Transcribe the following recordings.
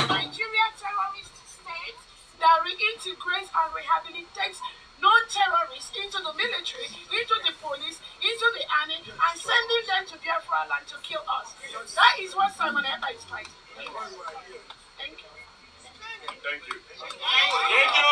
Nigeria terrorist state that reintegrates and rehabilitates non-terrorists into the military, into the police, into the army, and sending them to Biafra land to kill us. That is what Simon Ekpa is fighting. Thank you. Thank you. Thank you.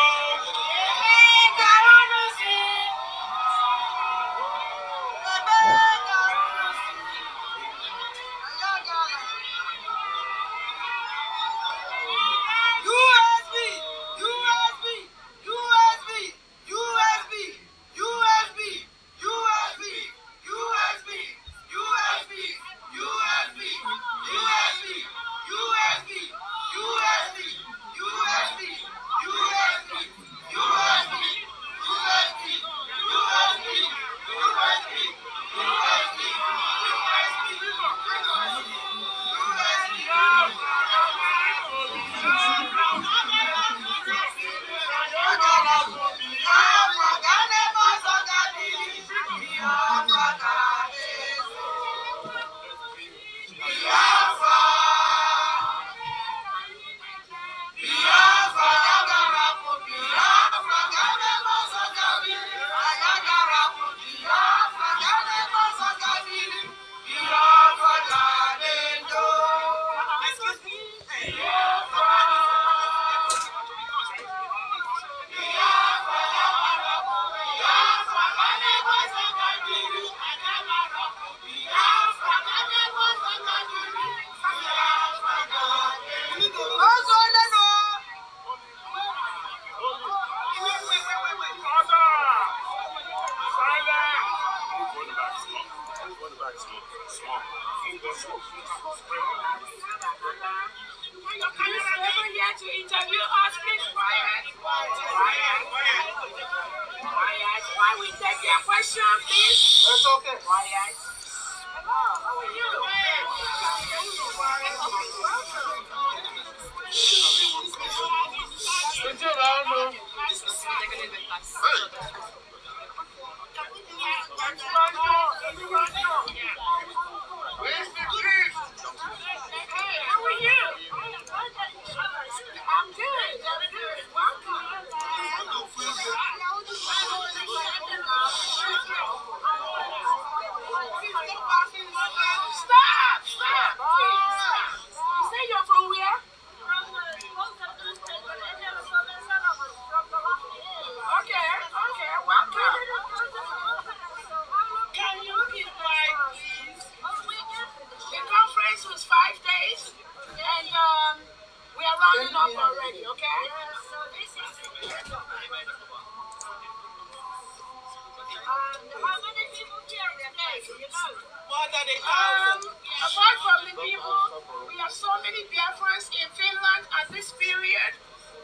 Apart from the people, we have so many Biafrans in Finland at this period.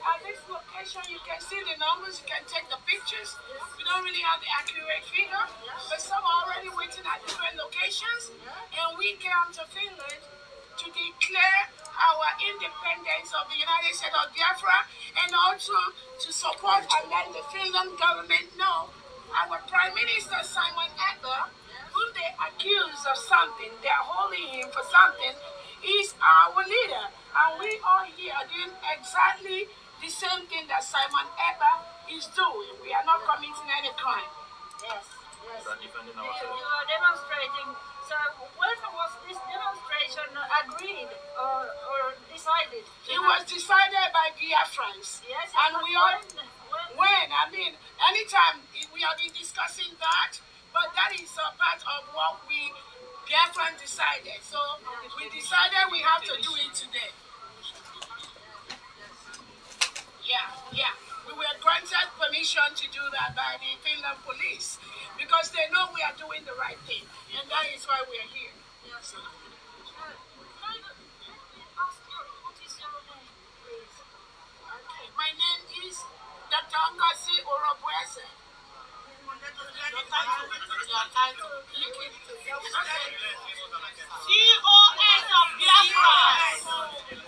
At this location, you can see the numbers, you can take the pictures. We don't really have the accurate figure, but some are already waiting at different locations. And we came to Finland to declare our independence of the United States of Biafra, and also to support and let the Finland government know our Prime Minister Simon Ekpa, whom they accuse of something, they are holding him for something, is our leader. And we are here doing exactly the same thing that Simon Ekpa is doing. We are not committing any crime. Yes. You are demonstrating. So when was this demonstration agreed or decided? It was decided by Biafrans. Yes. And we are when? I mean, anytime we have been discussing that, but that is a part of what we Biafran decided. So we decided we have to do it today. Yeah. We were granted permission to do that by the Finland police because they know we are doing the right thing, and that is why we are here. Yes. My name is Dr. Ngozi Orobweze. Your title. COS of Biafra.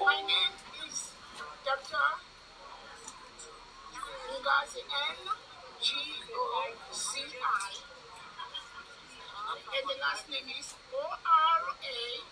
My name is Dr. Ngozi Ngozi, and the last name is Orabueze.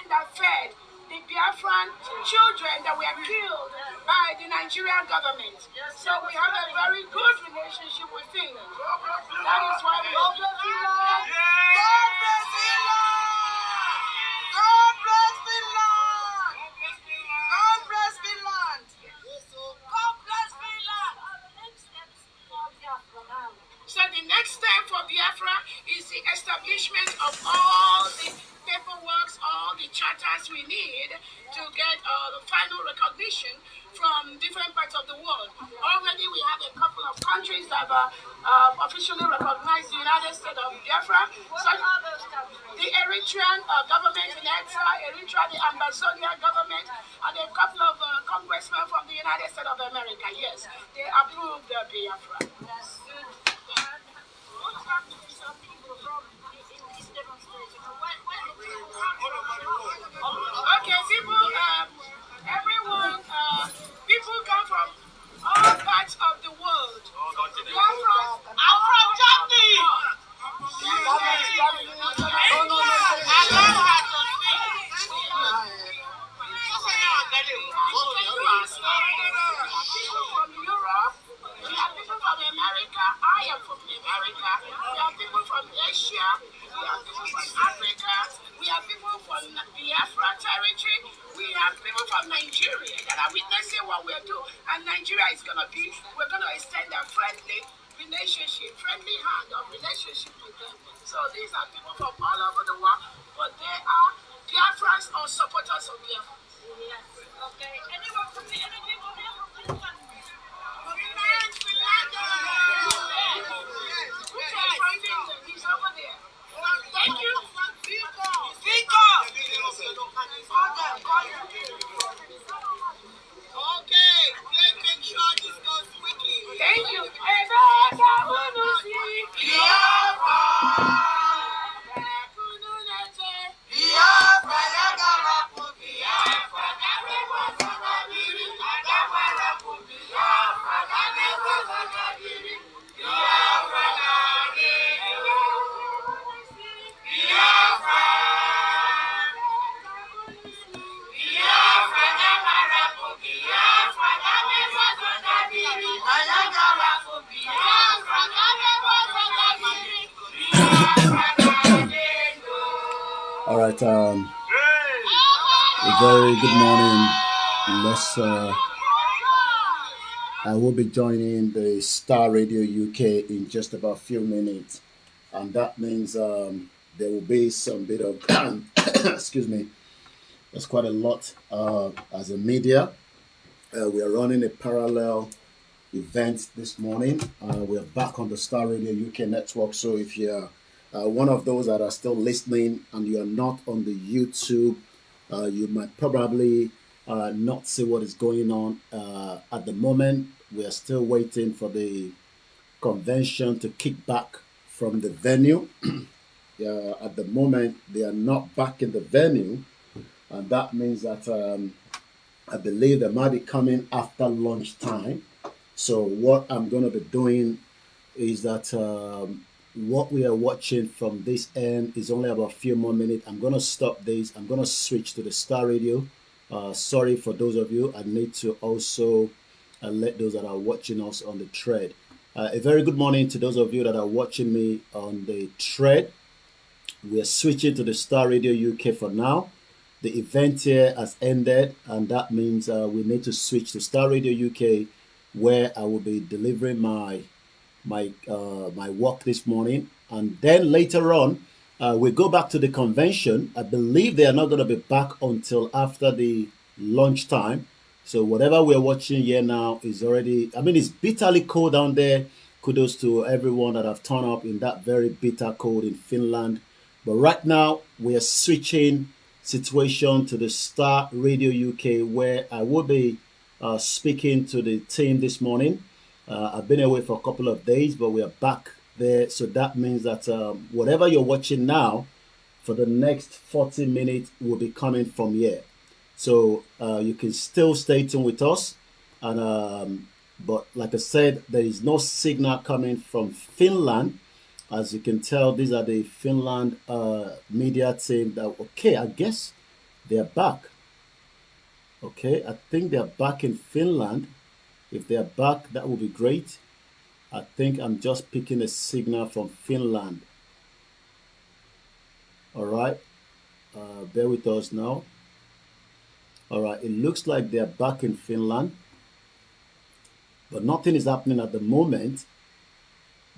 women that fed the Biafran children that were killed by the Nigerian government. So we have a very good relationship with Finland. That is why we love Finland. God bless Finland! God bless Finland! God bless Finland! God bless Finland! So the next step for Biafra is the establishment of all the paperwork, all the charters we need to get the final recognition from different parts of the world. Already we have a couple of countries that have officially recognized the United States of Biafra. So the Eritrean government in exile, Eritrea, the Ambazonian government, and a couple of congressmen from the United States of America. Yes, they approved the Biafra. Okay, people, everyone, people come from all parts of the world. I'm from Germany. From Europe, we have people from America. I am from America. We have people from Asia. We have people from Africa. We have people from Biafra territory. We have people from Nigeria that are witnessing what we're doing. And Nigeria is going to be, we're going to extend a friendly relationship, friendly hand of relationship with them. So these are people from all over the world, but they are Biafrans or supporters of Biafra. Yes. Okay. Anyone from the any people here from Finland? He's over there. Thank you. Okay, make sure this goes quickly. Thank you. All right, a very good morning. I will be joining the Starr Radio UK in just about a few minutes, and that means there will be some bit of excuse me. There's quite a lot as a media. We are running a parallel event this morning. We are back on the Starr Radio UK network. So if you're one of those that are still listening and you are not on the YouTube, you might probably not see what is going on at the moment. We are still waiting for the convention to kick back from the venue. At the moment, they are not back in the venue, and that means that I believe they might be coming after lunchtime. So what I'm going to be doing is that what we are watching from this end is only about a few more minutes. I'm going to stop this. I'm going to switch to the Starr Radio. Sorry for those of you. I need to also let those that are watching us on the thread. A very good morning to those of you that are watching me on the thread. We are switching to the Starr Radio UK for now. The event here has ended, and that means we need to switch to Starr Radio UK, where I will be delivering my work this morning. And then later on, we go back to the convention. I believe they are not going to be back until after the lunchtime. So whatever we're watching here now is already, I mean, it's bitterly cold down there. Kudos to everyone that have turned up in that very bitter cold in Finland. But right now, we are switching situation to the Starr Radio UK, where I will be speaking to the team this morning. I've been away for a couple of days, but we are back there. So that means that whatever you're watching now, for the next 40 minutes, will be coming from here. So you can still stay tuned with us. And but like I said, there is no signal coming from Finland. As you can tell, these are the Finland media team. That okay, I guess They are back. Okay, I think they are back in Finland. If they are back, that would be great. I think I'm just picking a signal from Finland. All right, bear with us now. All right, it looks like they're back in Finland, but nothing is happening at the moment.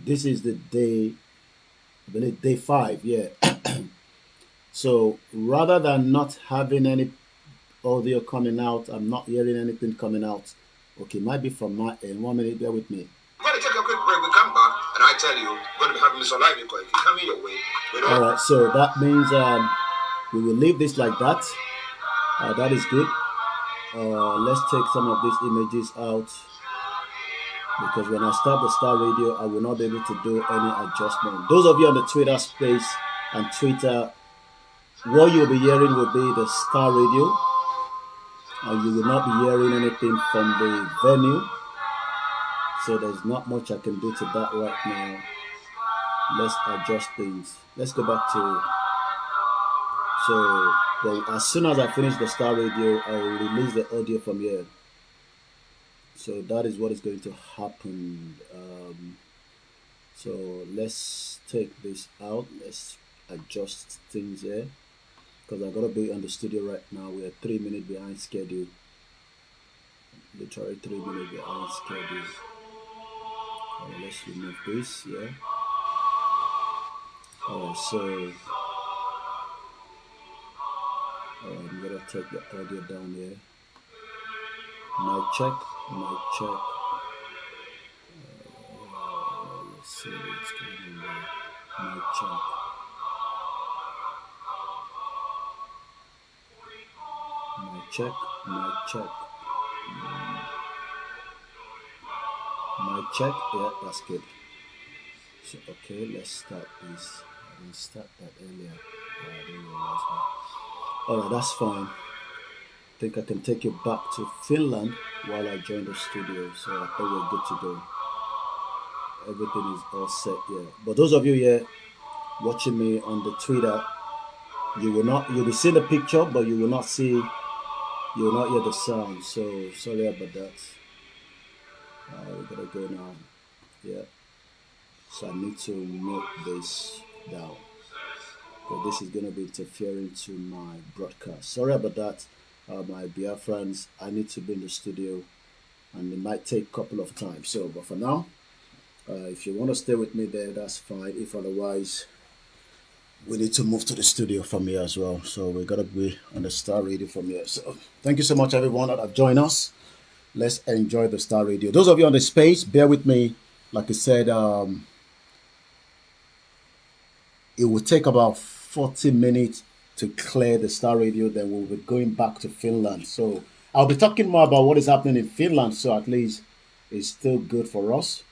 This is the day, I believe day 5, yeah. So rather than not having any audio coming out, I'm not hearing anything coming out. Okay, might be from my end. 1 minute, bear with me. We're going to take a quick break. We come back, and I tell you, we're going to be having Mr. Olayomi Koiki coming your way. All right, so that means we will leave this like that. That is good. Let's take some of these images out, because when I start the Starr Radio, I will not be able to do any adjustment. Those of you on the Twitter space and Twitter, what you'll be hearing will be the Starr Radio, and you will not be hearing anything from the venue. So there's not much I can do to that right now. Let's adjust things. Let's go back to. So, well, as soon as I finish the Starr Radio, I will release the audio from here. So that is what is going to happen. So let's take this out. Let's adjust things here, because I'm gonna be on the studio right now. We are 3 minutes behind schedule. Literally 3 minutes behind schedule. Let's remove this. Yeah. So I'm gonna take the audio down here. Mic check. Let's see what's going on there. Mic check. Mic check. Yeah, that's good. So okay, let's start this. I didn't start that earlier. I didn't realize that. Alright, that's fine. I think I can take you back to Finland while I join the studio. So I think we're good to go. Everything is all set here. But those of you here watching me on the Twitter, you'll be seeing the picture, but you will not hear the sound. So sorry about that. We're gonna go now. Yeah. So I need to note this down, but this is gonna be interfering to my broadcast. Sorry about that, my Biafrans. I need to be in the studio, and it might take a couple of times. So, but for now, if you want to stay with me there, that's fine. If otherwise, we need to move to the studio from here as well. So we're gonna be on the Starr Radio from here. So thank you so much, everyone that have joined us. Let's enjoy the Starr Radio. Those of you on the space, bear with me. Like I said, it will take about 40 minutes to clear the Starr Radio. Then we'll be going back to Finland. So I'll be talking more about what is happening in Finland. So at least it's still good for us,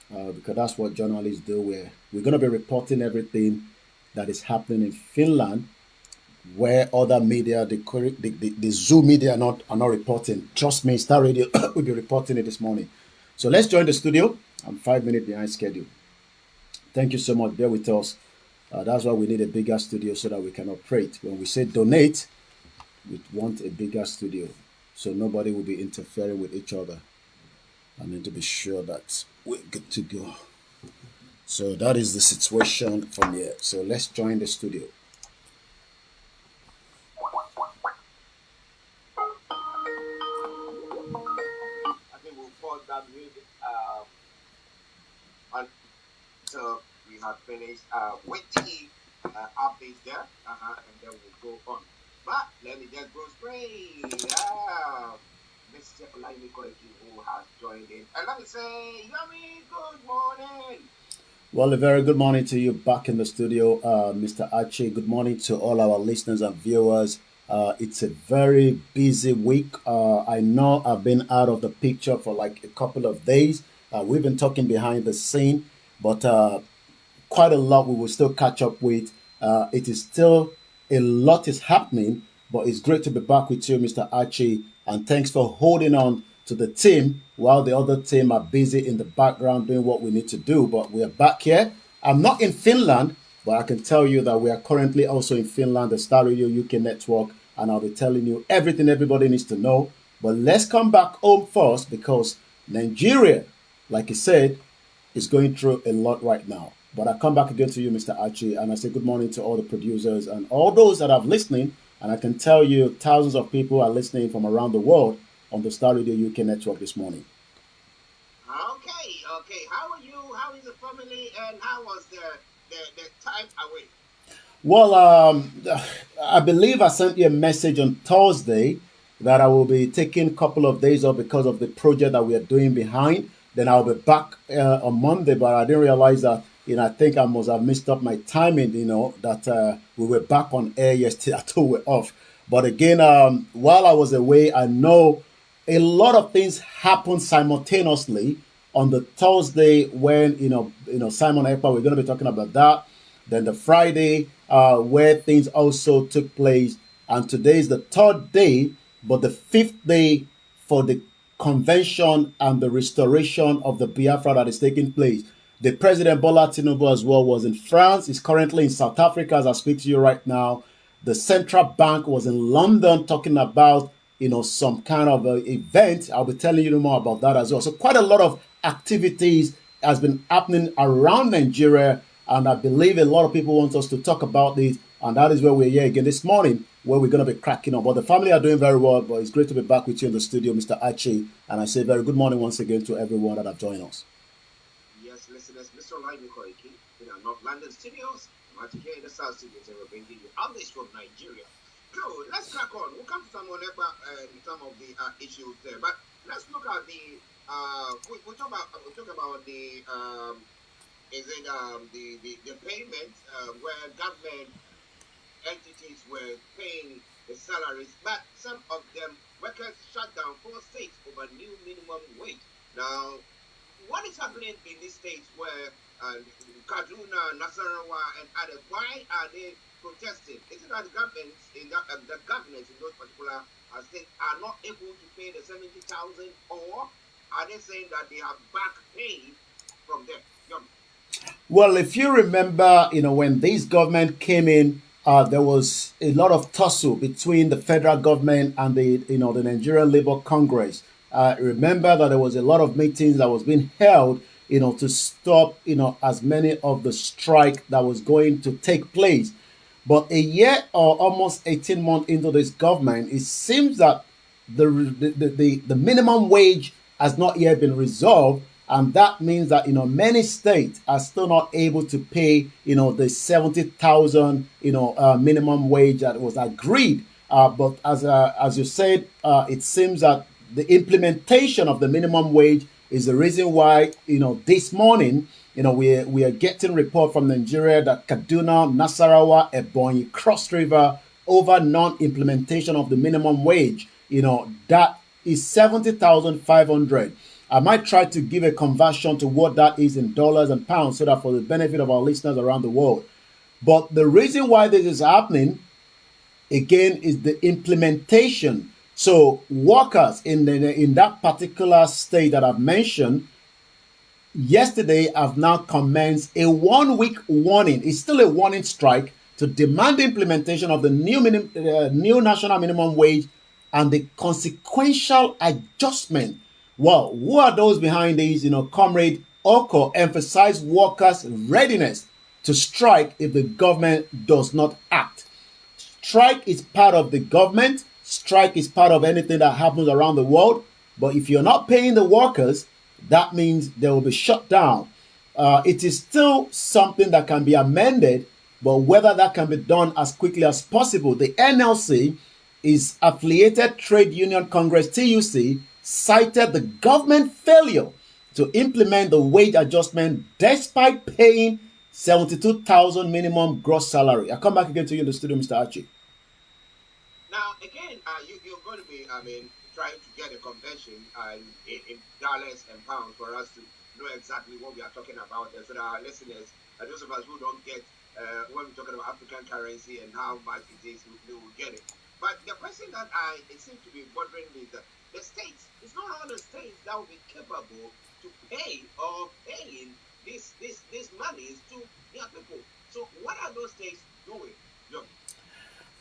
because that's what journalists do. We're going to be reporting everything that is happening in Finland, where other media, the Zoom media are not reporting. Trust me, Starr Radio will be reporting it this morning. So let's join the studio. I'm 5 minutes behind schedule. Thank you so much. Bear with us. That's why we need a bigger studio so that we can operate. When we say donate, we want a bigger studio so nobody will be interfering with each other. I need to be sure that we're good to go. So that is the situation from here. So let's join the studio. I think we'll pause that music until we have finished with the updates there, and then we'll go on. But let me just go straight. Mr. Olayomi Koiki, who has joined in, and let me say, Yummy, good morning. Well, a very good morning to you back in the studio, Mr. Archie. Good morning to all our listeners and viewers. It's a very busy week. I know I've been out of the picture for like a couple of days. We've been talking behind the scene, but quite a lot we will still catch up with. It is still a lot is happening, but it's great to be back with you, Mr. Archie. And thanks for holding on to the team while the other team are busy in the background doing what we need to do. But we are back here. I'm not in Finland, but I can tell you that we are currently also in Finland. The Starr Radio UK network and I'll be telling you everything everybody needs to know. But let's come back home first because Nigeria, like I said, is going through a lot right now. But I come back again to you, Mr. Archie, and I say good morning to all the producers and all those that are listening. And I can tell you thousands of people are listening from around the world on the Star Radio UK network this morning. Okay. How are you? How is the family? And how was the time away? Well, I believe I sent you a message on Thursday that I will be taking a couple of days off because of the project that we are doing behind. Then I'll be back on Monday, but I didn't realize that, I think I must have missed up my timing, that we were back on air yesterday. I thought we were off. But again, while I was away, I know a lot of things happened simultaneously on the Thursday when, Simon Ekpa, we're going to be talking about that. Then the Friday, where things also took place. And today is the third day, but the fifth day for the convention and the restoration of the Biafra that is taking place. The President Bola Tinubu as well was in France. He's currently in South Africa as I speak to you right now. The central bank was in London talking about, some kind of event. I'll be telling you more about that as well. So quite a lot of activities has been happening around Nigeria, and I believe a lot of people want us to talk about this, and that is where we're here again this morning, where we're going to be cracking on. But the family are doing very well, but it's great to be back with you in the studio, Mr. Archie, and I say very good morning once again to everyone that have joined us. Yes, listeners, Mr. Olayomi Koiki in our North London studios. I'm out here in the South Studios, and we're bringing you updates from Nigeria. So let's crack on. We'll come to some in some of the issues there, but let's look at the. We talk about the. Is it the payment where government entities were paying the salaries, but some of them workers shut down 4 states over new minimum wage. Now, what is happening in these states where Kaduna, Nasarawa, and others? Why are they protesting? Is it that the governments the governments in those particular states are not able to pay the 70,000, or are they saying that they have back pay from them? Well, if you remember, when this government came in, there was a lot of tussle between the federal government and the Nigerian Labour Congress. Remember that there was a lot of meetings that was being held, to stop, as many of the strike that was going to take place. But a year or almost 18 months into this government, it seems that the minimum wage has not yet been resolved, and that means that many states are still not able to pay the 70,000 minimum wage that was agreed. But as you said, it seems that the implementation of the minimum wage is the reason why this morning we are getting report from Nigeria that Kaduna, Nasarawa, Ebonyi, Cross River over non-implementation of the minimum wage. That is 70,500. I might try to give a conversion to what that is in dollars and pounds so that for the benefit of our listeners around the world. But the reason why this is happening, again, is the implementation. So workers in that particular state that I've mentioned, yesterday have now commenced a 1-week warning. It's still a warning strike to demand the implementation of the new national minimum wage and the consequential adjustment. Well, who are those behind these? Comrade Oko emphasized workers' readiness to strike if the government does not act. Strike is part of the government. Strike is part of anything that happens around the world. But if you're not paying the workers, that means they will be shut down. It is still something that can be amended, but whether that can be done as quickly as possible, the NLC is Affiliated Trade Union Congress, TUC, cited the government failure to implement the wage adjustment despite paying 72,000 minimum gross salary. I come back again to you in the studio, Mr. Archie. Now, again, you're going to be, trying to get a convention in dollars and pounds for us to know exactly what we are talking about, so that our listeners, those of us who don't get when we're talking about African currency and how much it is, we will get it. But the question that it seems to be bothering me is that the states, it's not all the states that will be capable to pay or paying these monies to their people. So what are those states doing?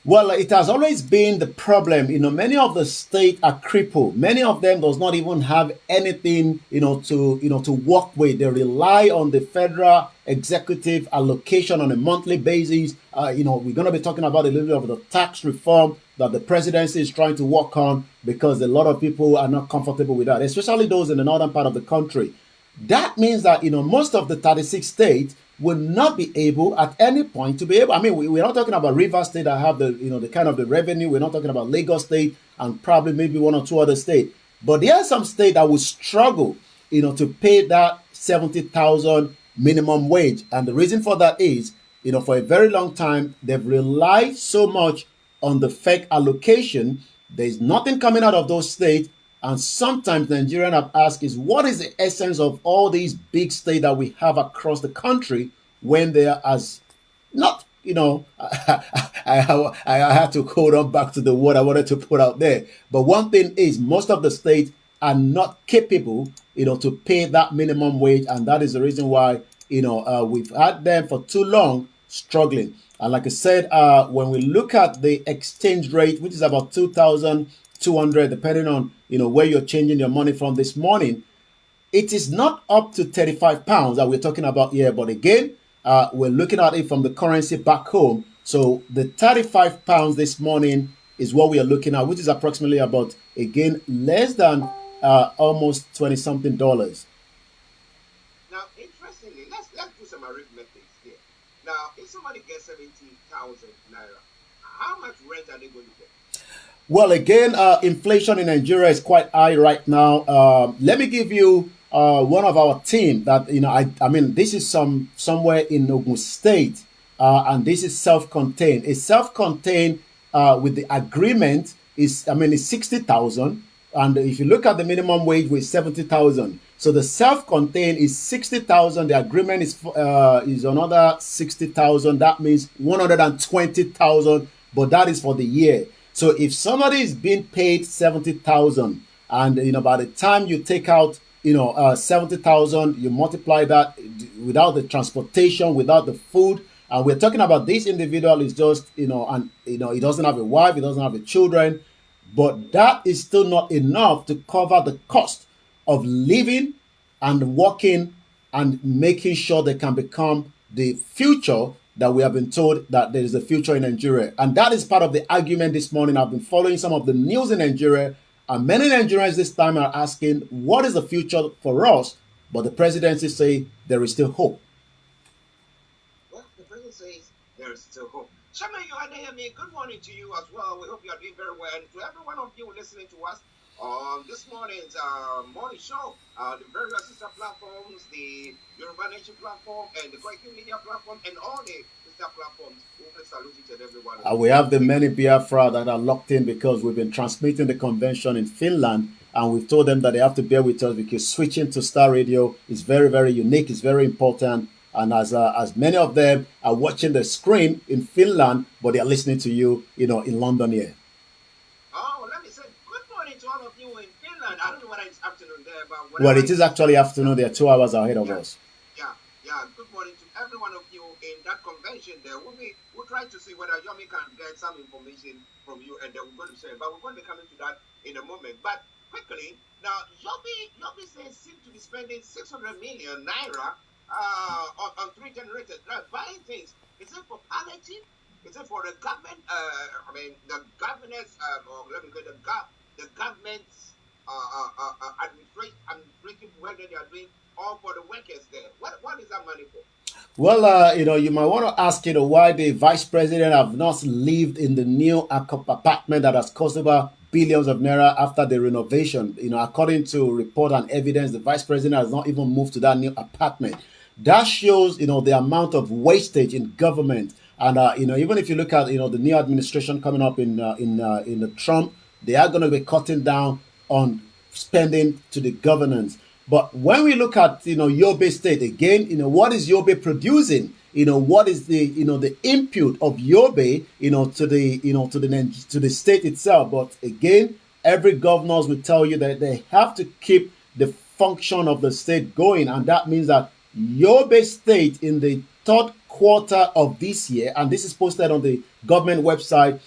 Well, it has always been the problem. Many of the states are crippled. Many of them does not even have anything, to work with. They rely on the federal executive allocation on a monthly basis. We're going to be talking about a little bit of the tax reform that the presidency is trying to work on because a lot of people are not comfortable with that, especially those in the northern part of the country. That means that most of the 36 states will not be able at any point to be able. I mean, we're not talking about Rivers State that have the kind of the revenue. We're not talking about Lagos State and probably maybe one or two other states. But there are some states that will struggle, to pay that 70,000 minimum wage. And the reason for that is, for a very long time they've relied so much on the fake allocation. There's nothing coming out of those states. And sometimes Nigerians have asked is what is the essence of all these big states that we have across the country when they are as not, I had to hold on back to the word I wanted to put out there. But one thing is most of the states are not capable, to pay that minimum wage. And that is the reason why, we've had them for too long struggling. And like I said, when we look at the exchange rate, which is about 2,200, depending on where you're changing your money from this morning, it is not up to 35 pounds that we're talking about here. But again, we're looking at it from the currency back home. So the 35 pounds this morning is what we are looking at, which is approximately about, again, less than almost 20 something dollars. Now, interestingly, let's do some arithmetic here. Now, if somebody gets 70,000 naira, how much rent are they going to get? Well, again, inflation in Nigeria is quite high right now. Let me give you one of our team that I mean this is somewhere in Ogun State, and this is self-contained. It's self-contained with the agreement is it's 60,000, and if you look at the minimum wage with 70,000, so the self-contained is 60,000. The agreement is another 60,000. That means 120,000, but that is for the year. So if somebody is being paid 70,000, and by the time you take out 70,000, you multiply that without the transportation, without the food, and we're talking about this individual is just he doesn't have a wife, he doesn't have a children, but that is still not enough to cover the cost of living and working and making sure they can become the future that we have been told that there is a future in Nigeria. And that is part of the argument this morning. I've been following some of the news in Nigeria, and many Nigerians this time are asking, what is the future for us? But the presidency say there is still hope. Well, the president says there is still hope. Shama, you are there. Good morning to you as well. We hope you are doing very well. And to every one of you listening to us on this morning's morning show, the various sister platforms, the Yoruba Nation platform, and the Koikimedia platform, and all the sister platforms. We want to salute each and every one of you. We have the many Biafra that are locked in because we've been transmitting the convention in Finland, and we've told them that they have to bear with us because switching to Starr Radio is very, very unique. It's very important. And as many of them are watching the screen in Finland, but they are listening to you, in London here. Oh, let me say good morning to all of you in Finland. I don't know whether it's afternoon there, but well, it is actually afternoon. They're 2 hours ahead of us. Yeah. Good morning to every one of you in that convention there. We'll try to see whether Yomi can get some information from you, and then we're going to share. But we're going to be coming to that in a moment. But quickly, now Yomi says seems to be spending 600 million naira on three generators, buying things. Is it for palliative? Is it for the government? The government's, or let me go, the government's administrative work that they are doing, or for the workers there? What is that money for? Well, you might want to ask, why the vice president have not lived in the new apartment that has cost over billions of naira after the renovation. According to report and evidence, the vice president has not even moved to that new apartment. That shows, the amount of wastage in government. And, even if you look at, the new administration coming up in the Trump, they are going to be cutting down on spending to the governance. But when we look at, Yobe State, again, what is Yobe producing? What is the input of Yobe, to the state itself? But again, every governors will tell you that they have to keep the function of the state going. And that means that Yobe State in the third quarter of this year, and this is posted on the government website.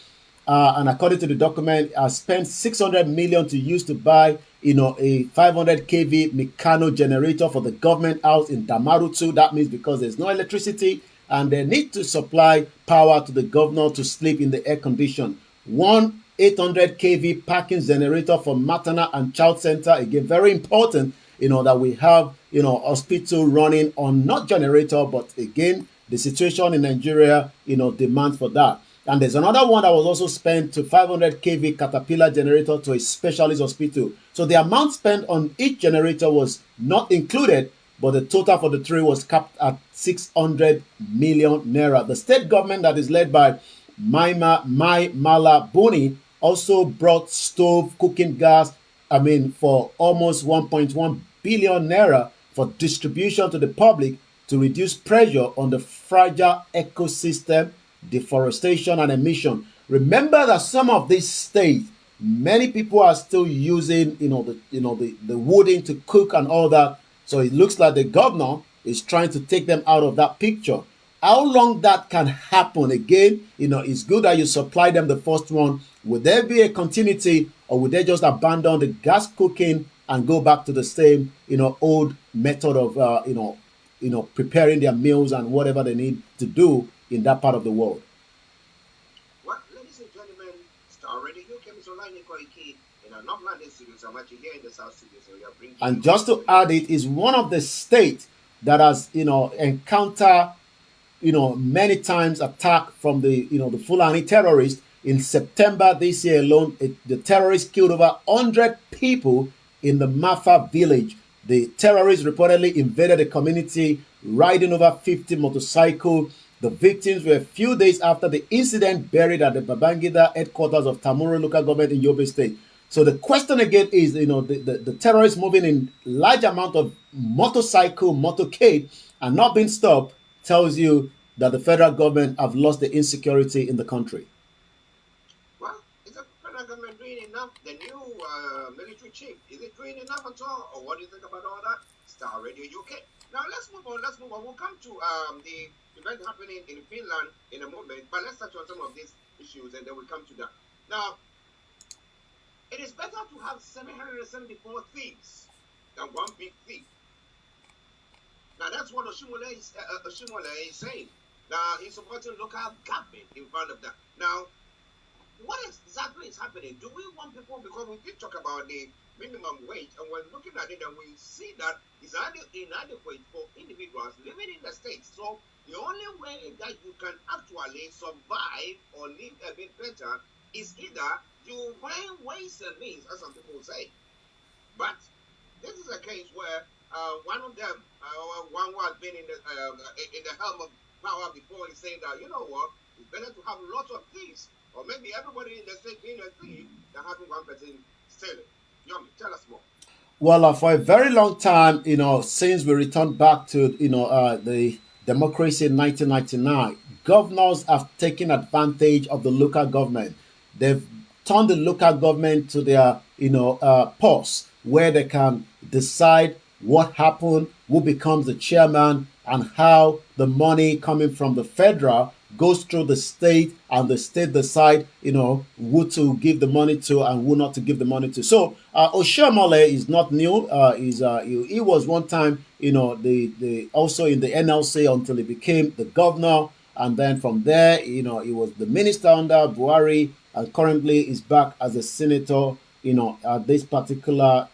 And according to the document, spent 600 million to use to buy, a 500 kV Meccano generator for the government house in Damarutu. That means because there's no electricity and they need to supply power to the governor to sleep in the air condition. One 800 kV parking generator for maternal and child center. Again, very important, that we have, hospital running on not generator, but again, the situation in Nigeria, demands for that. And there's another one that was also spent to 500 kV Caterpillar generator to a specialist hospital. So the amount spent on each generator was not included, but the total for the three was capped at 600 million naira. The state government that is led by Mai Mala Buni also brought stove, cooking gas, for almost 1.1 billion naira for distribution to the public to reduce pressure on the fragile ecosystem, deforestation and emission. Remember that some of these states, many people are still using, the wooden to cook and all that. So it looks like the governor is trying to take them out of that picture. How long that can happen? Again, it's good that you supply them the first one. Would there be a continuity, or would they just abandon the gas cooking and go back to the same, old method of, preparing their meals and whatever they need to do in that part of the world? Well, ladies and gentlemen, Starr Radio UK, Mr. Olayomi Koiki, in our North London studios, I'm actually here in the South Studios, so we are bringing. And just to add, it is one of the states that has, encountered, many times attack from the, the Fulani terrorists. In September this year alone, the terrorists killed over 100 people in the Mafa village. The terrorists reportedly invaded the community, riding over 50 motorcycles. The victims were a few days after the incident buried at the Babangida headquarters of Tamuru local government in Yobe State. So the question again is, the terrorists moving in large amount of motorcade and not being stopped tells you that the federal government have lost the insecurity in the country. Well, is the federal government doing enough? The new military chief, is it doing enough at all? Or what do you think about all that? Starr Radio UK. Now let's move on. We'll come to the event happening in Finland in a moment, but let's touch on some of these issues and then we'll come to that. Now, it is better to have 774 thieves than one big thief. Now, that's what Oshimole is saying. Now, he's supporting local government in front of that. Now, what exactly is happening? Do we want people, because we did talk about the minimum wage, and we're looking at it and we see that it's inadequate for individuals living in the States. So the only way that you can actually survive or live a bit better is either you find ways and means, as some people say. But this is a case where one of them, one who has been in the helm of power before, is saying that, you know what, it's better to have lots of thieves, or maybe everybody in the state being a thief than having one person stealing. Yomi, tell us more. Well, for a very long time, since we returned back to, the democracy in 1999, governors have taken advantage of the local government. They've turned the local government to their, purse, where they can decide what happened, who becomes the chairman, and how the money coming from the federal goes through the state, and the state decide, who to give the money to and who not to give the money to. So Oshiomhole is not new. He was one time, the also in the NLC until he became the governor, and then from there, he was the minister under Buhari, and currently is back as a senator, at this particular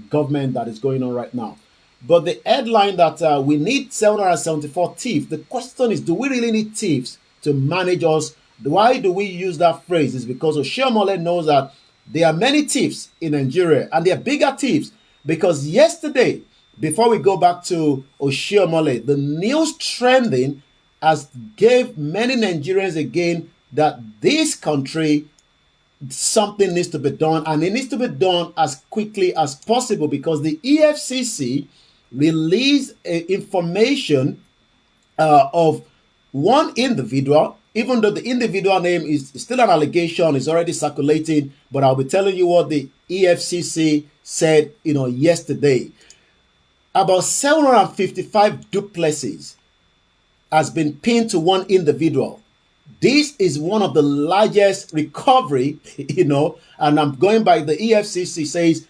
government that is going on right now. But the headline that we need 774 thieves, the question is, do we really need thieves to manage us? Why do we use that phrase? It's because Oshiomhole knows that there are many thieves in Nigeria, and they are bigger thieves. Because yesterday, before we go back to Oshiomhole, the news trending has gave many Nigerians again that this country, something needs to be done, and it needs to be done as quickly as possible, because the EFCC released information of one individual, even though the individual name is still an allegation, is already circulating, but I'll be telling you what the EFCC said, yesterday. about 755 duplexes has been pinned to one individual. This is one of the largest recovery, and I'm going by the EFCC says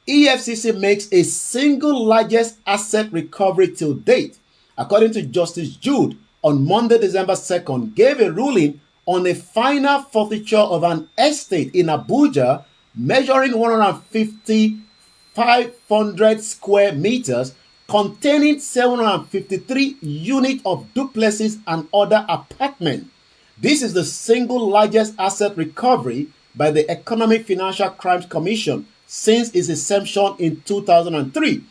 EFCC makes a single largest asset recovery till date. According to Justice Jude, on Monday, December 2nd, gave a ruling on a final forfeiture of an estate in Abuja measuring 150,500 square meters containing 753 units of duplexes and other apartments. This is the single largest asset recovery by the Economic Financial Crimes Commission since its inception in 2003.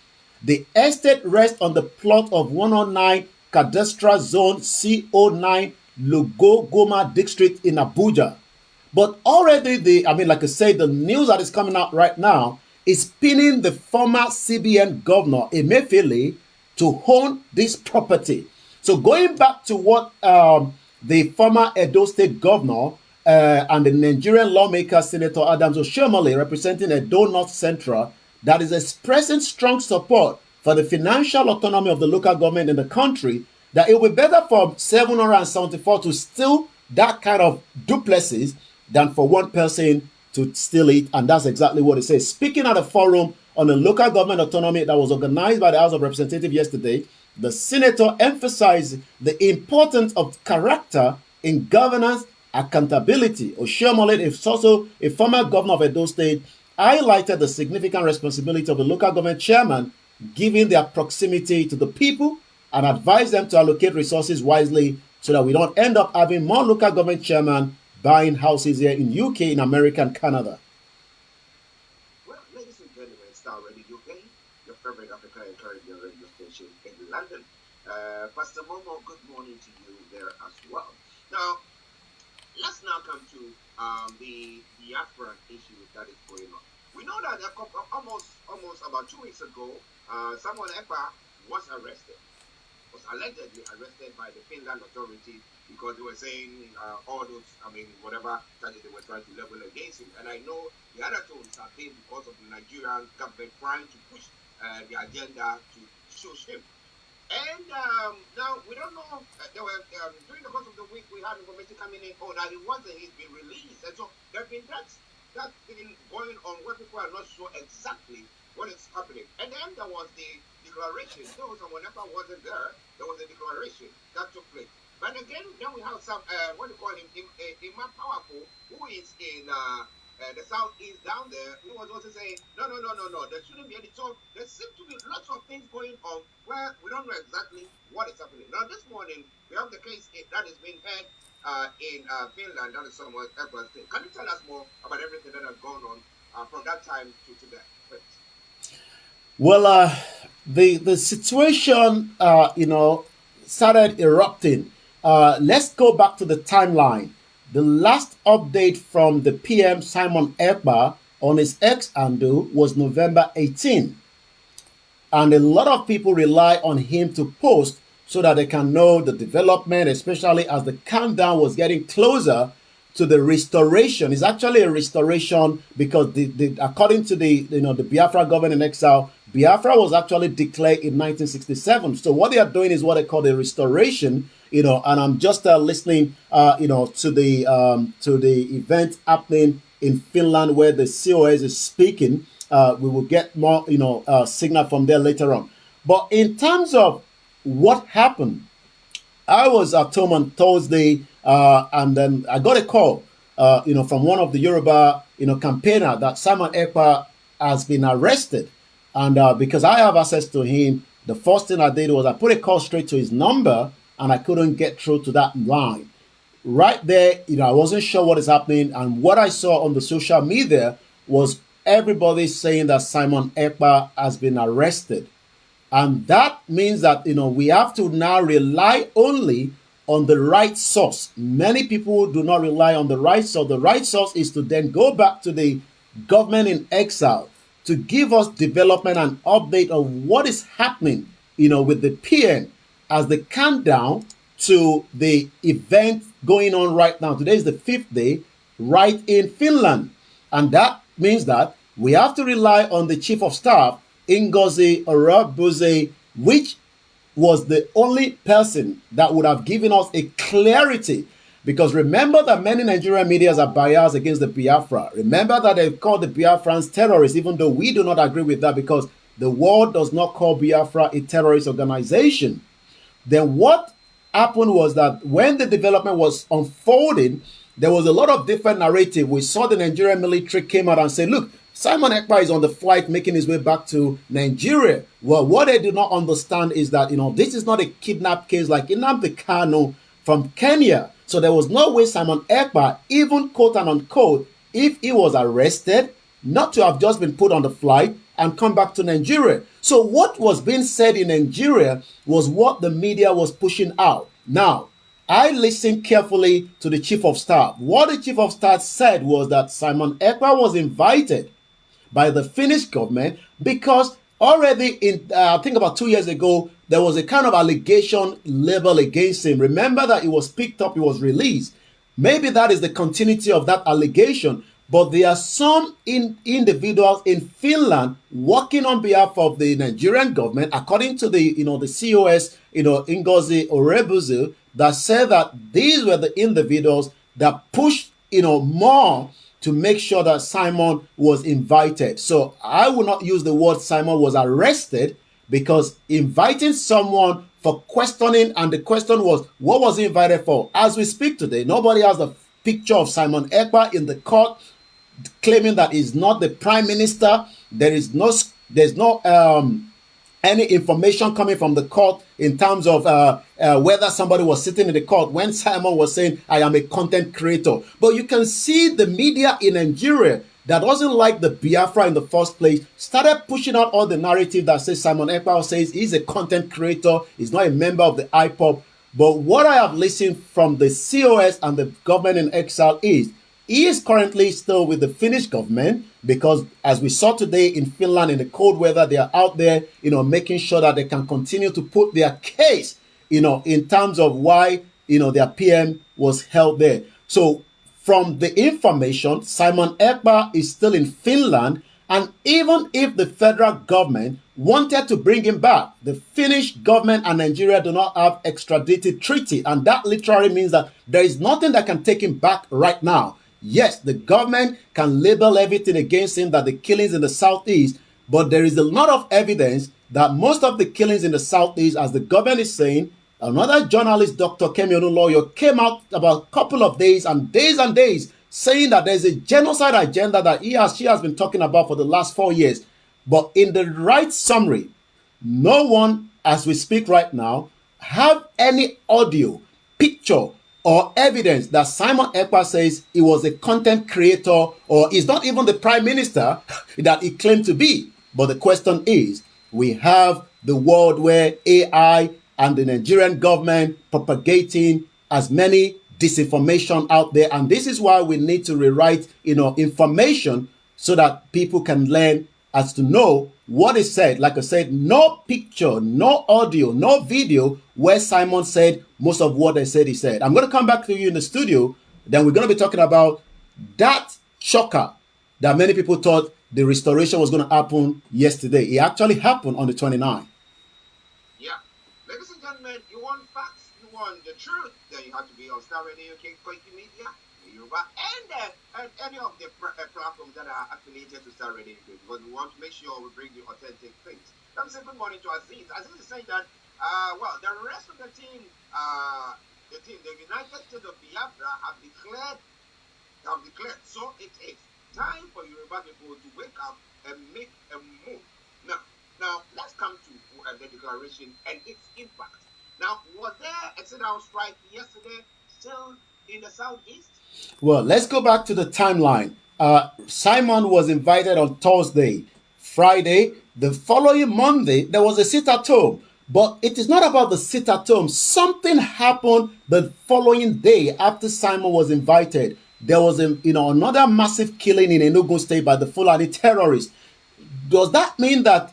The estate rests on the plot of 109 Cadastral Zone CO9 Lugogoma District in Abuja. But already like I say, the news that is coming out right now is pinning the former CBN governor, Emefiele, to own this property. So going back to what the former Edo State governor and the Nigerian lawmaker, Senator Adams Oshiomhole, representing Edo North Central, that is expressing strong support for the financial autonomy of the local government in the country, that it will be better for 774 to steal that kind of duplexes than for one person to steal it. And that's exactly what it says. Speaking at a forum on the local government autonomy that was organized by the House of Representatives yesterday, the senator emphasized the importance of character in governance accountability. Oshiomhole is also a former governor of Edo State, highlighted the significant responsibility of the local government chairman, given their proximity to the people, and advised them to allocate resources wisely so that we don't end up having more local government chairmen buying houses here in UK, in America, and Canada. Well, ladies and gentlemen, Starr Radio UK, your favorite African and Caribbean radio station in London. Pastor Momo, good morning to you there as well. Now, let's now come to the Biafran issue that is going on. We know that almost about 2 weeks ago, someone Ekpa was arrested, was allegedly arrested by the Finland authorities because they were saying all those, whatever charges they were trying to level against him. And I know the other tones have been because of the Nigerian government trying to push the agenda to shush him. And now we don't know. There were during the course of the week we had information coming in. That he's been released, and so there have been that thing going on where people are not sure exactly what is happening. And then there was the declaration. Though someone ever wasn't there, there was a declaration that took place. But again, then we have some what do you call him, Imam Powerful, who is in the southeast down there, who was also saying, no, there shouldn't be any. So there seems to be lots of things going on where we don't know exactly what is happening. Now, this morning, we have the case that is being heard in Finland, that is somewhere else. Can you tell us more about everything that has gone on from that time to today? Please. Well, the situation, started erupting. Let's go back to the timeline. The last update from the PM Simon Ekpa on his X handle was November 18. And a lot of people rely on him to post so that they can know the development, especially as the countdown was getting closer to the restoration. It's actually a restoration because according to the Biafra government in exile, Biafra was actually declared in 1967. So what they are doing is what they call the restoration. And I'm just listening, to the event happening in Finland where the COS is speaking. We will get more, signal from there later on. But in terms of what happened, I was at home on Thursday, and then I got a call, from one of the Yoruba, campaigner that Simon Ekpa has been arrested. And because I have access to him, the first thing I did was I put a call straight to his number, and I couldn't get through to that line. Right there, I wasn't sure what is happening. And what I saw on the social media was everybody saying that Simon Ekpa has been arrested. And that means that, we have to now rely only on the right source. Many people do not rely on the right source. The right source is to then go back to the government in exile to give us development and update of what is happening, with the PM as the countdown to the event going on right now. Today is the 5th day, right in Finland. And that means that we have to rely on the chief of staff Ngozi Orabuze, which was the only person that would have given us a clarity. Because remember that many Nigerian medias are biased against the Biafra. Remember that they've called the Biafrans terrorists, even though we do not agree with that, because the world does not call Biafra a terrorist organization. Then what happened was that when the development was unfolding, there was a lot of different narrative. We saw the Nigerian military came out and said, look, Simon Ekpa is on the flight making his way back to Nigeria. Well, what they do not understand is that, this is not a kidnap case like Nnamdi Kanu from Kenya. So there was no way Simon Ekpa, even quote and unquote, if he was arrested, not to have just been put on the flight and come back to Nigeria. So what was being said in Nigeria was what the media was pushing out. Now, I listened carefully to the chief of staff. What the chief of staff said was that Simon Ekpa was invited by the Finnish government because already in, I think about 2 years ago, there was a kind of allegation leveled against him. Remember that he was picked up, he was released. Maybe that is the continuity of that allegation. But there are some individuals in Finland working on behalf of the Nigerian government, according to the COS, Ngozi Orabuze, that said that these were the individuals that pushed, more to make sure that Simon was invited. So I will not use the word Simon was arrested, because inviting someone for questioning, and the question was, what was he invited for? As we speak today, nobody has a picture of Simon Ekpa in the court claiming that he's not the prime minister. There's no any information coming from the court in terms of whether somebody was sitting in the court when Simon was saying, I am a content creator. But you can see the media in Nigeria that doesn't like the Biafra in the first place started pushing out all the narrative that says Simon Ekpa says he's a content creator, he's not a member of the IPOB. But what I have listened from the COS and the government in exile is, he is currently still with the Finnish government, because as we saw today in Finland in the cold weather, they are out there, making sure that they can continue to put their case, in terms of why, their PM was held there. So from the information, Simon Ekpa is still in Finland, and even if the federal government wanted to bring him back, the Finnish government and Nigeria do not have extradited treaty, and that literally means that there is nothing that can take him back right now. Yes, the government can label everything against him, that the killings in the southeast, but there is a lot of evidence that most of the killings in the southeast, as the government is saying, another journalist, Dr. Kemi Olunloyo, came out about a couple of days and days saying that there's a genocide agenda that she has been talking about for the last 4 years. But in the right summary, no one, as we speak right now, have any audio, picture, or evidence that Simon Ekpa says he was a content creator, or is not even the prime minister that he claimed to be. But the question is, we have the world where AI and the Nigerian government propagating as many disinformation out there. And this is why we need to rewrite, information so that people can learn as to know what is said. Like I said, no picture, no audio, no video where Simon said most of what they said he said. I'm going to come back to you in the studio. Then we're going to be talking about that shocker that many people thought the restoration was going to happen yesterday. It actually happened on the 29th. Yeah. Ladies and gentlemen, you want facts, you want the truth, then you have to be on Starr Radio UK, Koikimedia, Yoruba, and any of the platforms that are affiliated to Starr Radio UK, because we want to make sure we bring you authentic things. Let me say good morning to Aziz. Aziz is saying that, the rest of the United States of Biafra have declared, so it is time for Yoruba people to wake up and make a move. Now let's come to the declaration and its impact. Now, was there a sit-down strike yesterday still in the southeast? Well, let's go back to the timeline. Simon was invited on Thursday. Friday, the following Monday, there was a sit-at-home. But it is not about the sit-at-home. Something happened the following day after Simon was invited. There was another massive killing in Enugu State by the Fulani terrorists. Does that mean that,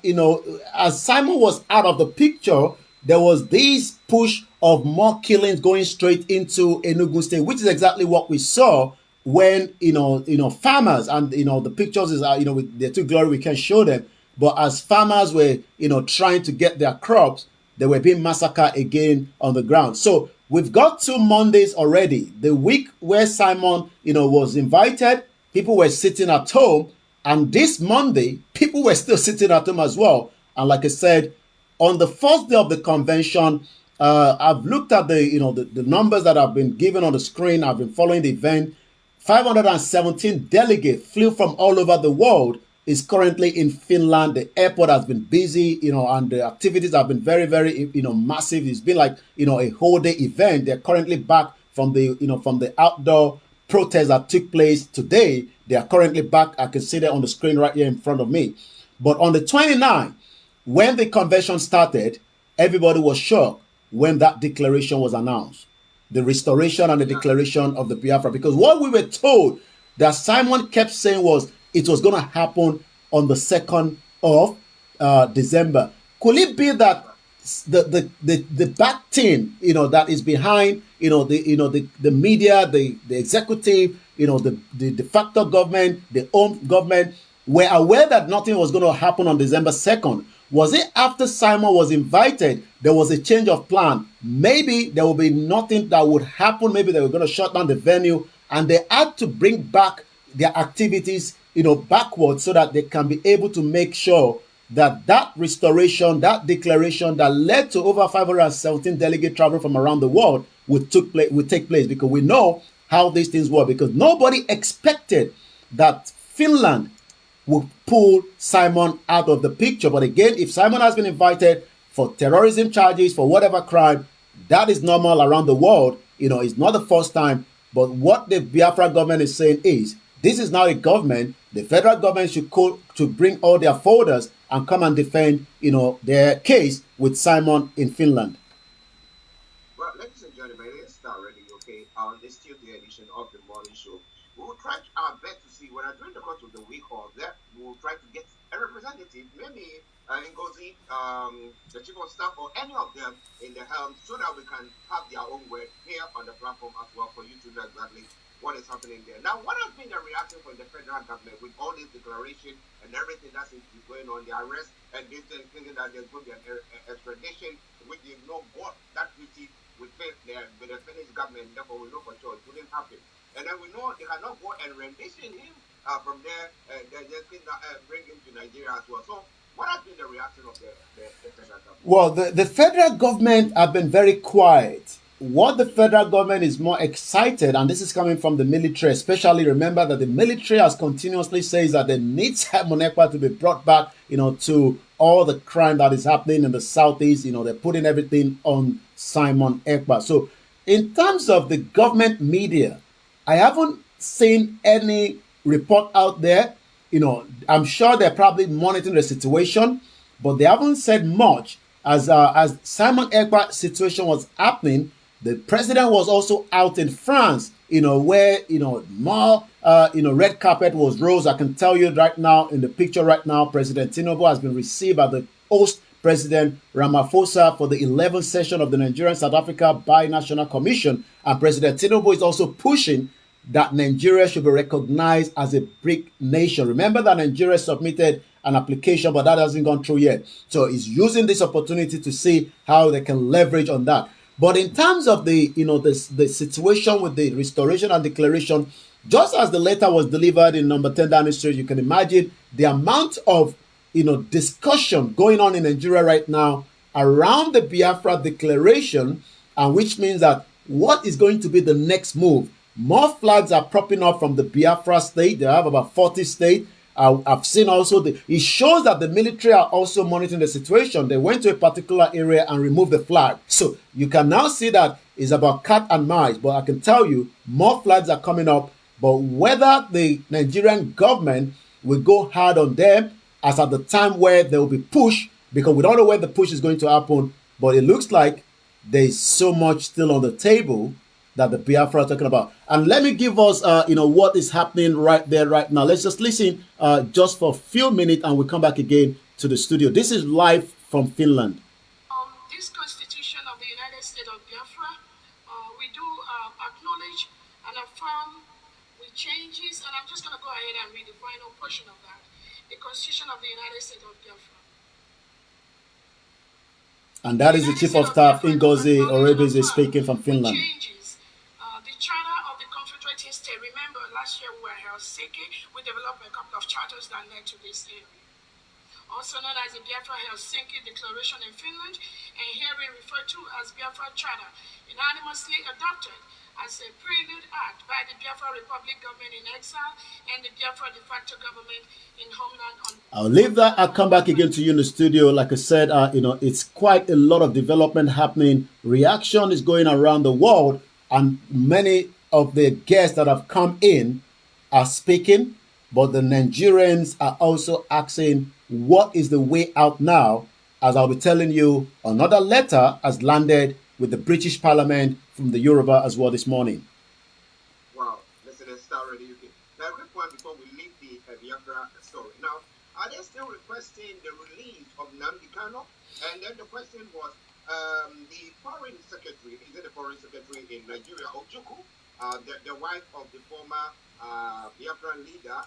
as Simon was out of the picture, there was this push of more killings going straight into Enugu State, which is exactly what we saw when, farmers, and, the pictures is, they're too glory, we can't show them. But as farmers were, trying to get their crops, they were being massacred again on the ground. So we've got 2 Mondays already. The week where Simon, was invited, people were sitting at home. And this Monday, people were still sitting at home as well. And like I said, on the first day of the convention, I've looked at the numbers that have been given on the screen. I've been following the event. 517 delegates flew from all over the world. Is currently in Finland. The airport has been busy, and the activities have been very, very, massive. It's been like, a whole day event. They're currently back from the outdoor protest that took place today. They are currently back. I can see that on the screen right here in front of me. But on the 29th, when the convention started, everybody was shocked when that declaration was announced. The restoration and the declaration of the Biafra. Because what we were told that Simon kept saying was it was going to happen on the 2nd of December. Could it be that the back team, that is behind, the media, the executive, the de facto government, the home government were aware that nothing was going to happen on December 2nd? Was it after Simon was invited, there was a change of plan? Maybe there will be nothing that would happen. Maybe they were going to shut down the venue, and they had to bring back their activities, backwards, so that they can be able to make sure that that restoration, that declaration that led to over 517 delegates traveling from around the world would take place. Because we know how these things work. Because nobody expected that Finland will pull Simon out of the picture. But again, if Simon has been invited for terrorism charges, for whatever crime, that is normal around the world. It's not the first time. But what the Biafra government is saying is, this is now a government. The federal government should call to bring all their folders and come and defend, their case with Simon in Finland. Well, ladies and gentlemen, it's Starr already, okay? It's still the edition of the morning show. We will try our best to see whether during the course of the week or that we will try to get a representative, maybe Ngozi, the chief of staff, or any of them in the helm, so that we can have their own word here on the platform as well for you to know exactly what is happening there. Now, what has been the reaction from the federal government with all this declaration and everything that seems to be going on, the arrest and this and thinking that there's going to be an extradition, which they know what that treaty with the Finnish government, therefore we know for sure it wouldn't happen. And then we know they cannot go and rendition him from there, they're just going to bring him to Nigeria as well. So, what has been the reaction of the federal government? Well, the federal government have been very quiet. What the federal government is more excited, and this is coming from the military, especially remember that the military has continuously says that they need Simon Ekpa to be brought back, to all the crime that is happening in the southeast. They're putting everything on Simon Ekpa. So in terms of the government media, I haven't seen any report out there. I'm sure they're probably monitoring the situation, but they haven't said much. As Simon Ekpa's situation was happening, the president was also out in France, where, more, red carpet was rose. I can tell you right now, in the picture right now, President Tinubu has been received by the host President Ramaphosa for the 11th session of the Nigerian-South Africa Bi-National Commission. And President Tinubu is also pushing that Nigeria should be recognized as a BRIC nation. Remember that Nigeria submitted an application, but that hasn't gone through yet. So he's using this opportunity to see how they can leverage on that. But in terms of the situation with the restoration and declaration, just as the letter was delivered in number 10 Downing Street, you can imagine the amount of discussion going on in Nigeria right now around the Biafra declaration, and which means that what is going to be the next move? More flags are propping up from the Biafra state. They have about 40 states. I've seen also, it shows that the military are also monitoring the situation. They went to a particular area and removed the flag. So you can now see that it's about cat and mouse. But I can tell you, more flags are coming up. But whether the Nigerian government will go hard on them as at the time where there will be push, because we don't know when the push is going to happen, but it looks like there's so much still on the table that the Biafra are talking about. And let me give us, what is happening right there, right now. Let's just listen just for a few minutes and we'll come back again to the studio. This is live from Finland. This Constitution of the United States of Biafra, we do acknowledge and affirm with changes, and I'm just going to go ahead and read the final portion of that. the Constitution of the United States of Biafra. And that is the Chief of Staff, Ngozi Orebeze, speaking from Finland. Changes the charter of the Confederating State. Remember, last year we were in Helsinki. We developed a couple of charters that led to this area. Also known as the Biafra Helsinki Declaration in Finland, and herein referred to as Biafra Charter, unanimously adopted as a prelude act by the Biafra Republic government in exile and the Biafra de facto government in homeland. I'll leave that. I'll come back again to you in the studio. Like I said, it's quite a lot of development happening. Reaction is going around the world, and many of the guests that have come in are speaking, but the Nigerians are also asking, what is the way out now? As I'll be telling you, another letter has landed with the British Parliament from the Yoruba as well this morning. Wow, listen, let's start already. Now, quick one before we leave the Biafra story. Now, are they still requesting the release of Nnamdi Kanu? And then the question was, the foreign secretary, is it the foreign secretary in Nigeria, Ojukwu, the wife of the former Biafran leader,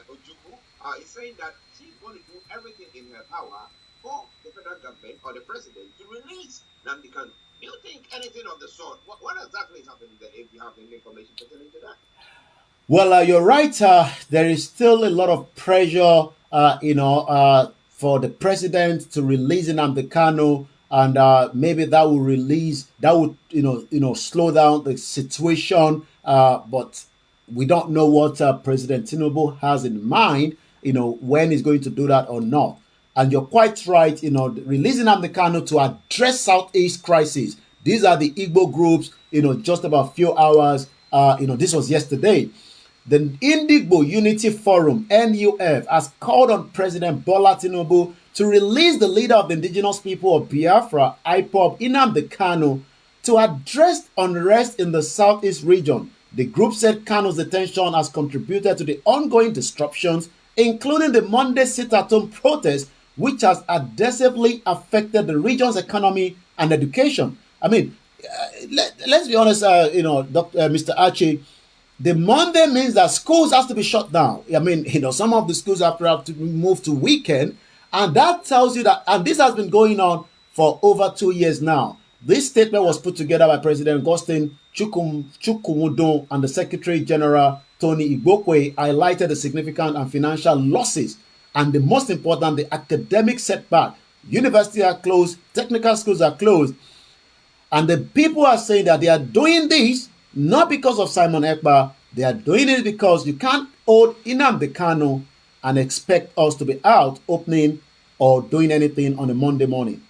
Ojukwu, is saying that she's going to do everything in her power for the federal government or the president to release Nnamdi Kanu. Do you think anything of the sort? What exactly is happening there, if you have any information pertaining to that? Well, you're right. There is still a lot of pressure, for the president to release Nnamdi Kanu, and maybe that will slow down the situation. But we don't know what President Tinubu has in mind, when he's going to do that or not. And you're quite right, releasing Nnamdi Kanu to address Southeast crisis. These are the Igbo groups, just about a few hours, this was yesterday. The Indigbo Unity Forum, NUF, has called on President Bola Tinubu to release the leader of the indigenous people of Biafra, IPOB, Nnamdi Kanu, to address unrest in the Southeast region. The group said Kanu's detention has contributed to the ongoing disruptions, including the Monday sit-at-home protest, which has adversely affected the region's economy and education. I mean, let's be honest, Mr. Archie, the Monday means that schools have to be shut down. I mean, some of the schools have to move to weekend, and that tells you that, and this has been going on for over 2 years now. This statement was put together by President Augustine Chukwumudon and the Secretary General Tony Igbokwe, highlighted the significant and financial losses, and the most important, the academic setback. Universities are closed, technical schools are closed, and the people are saying that they are doing this not because of Simon Ekpa. They are doing it because you can't hold Nnamdi Kanu and expect us to be out opening or doing anything on a Monday morning.